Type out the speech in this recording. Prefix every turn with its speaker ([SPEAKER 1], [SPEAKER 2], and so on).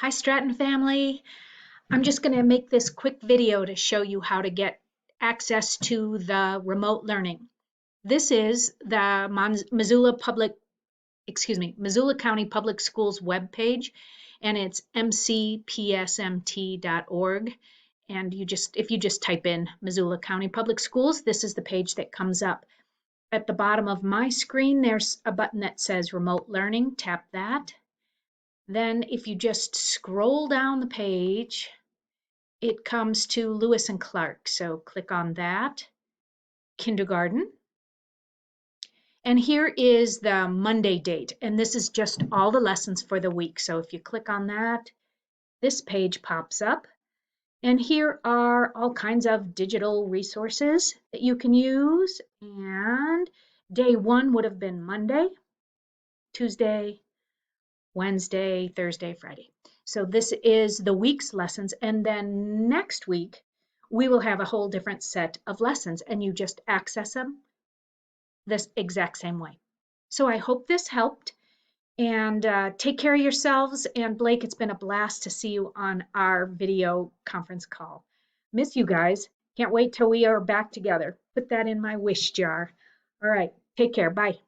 [SPEAKER 1] Hi Stratton family. I'm just going to make this quick video to show you how to get access to the remote learning. This is the Missoula County Public Schools webpage, and it's mcpsmt.org. And if you just type in Missoula County Public Schools, this is the page that comes up. At the bottom of my screen, there's a button that says remote learning. Tap that. Then if you just scroll down the page, it comes to Lewis and Clark. So click on that, kindergarten. And here is the Monday date. And this is just all the lessons for the week. So if you click on that, this page pops up. And here are all kinds of digital resources that you can use. And day one would have been Monday, Tuesday, Wednesday, Thursday, Friday. So this is the week's lessons. And then next week, we will have a whole different set of lessons and you just access them this exact same way. So I hope this helped and take care of yourselves. And Blake, it's been a blast to see you on our video conference call. Miss you guys. Can't wait till we are back together. Put that in my wish jar. All right. Take care. Bye.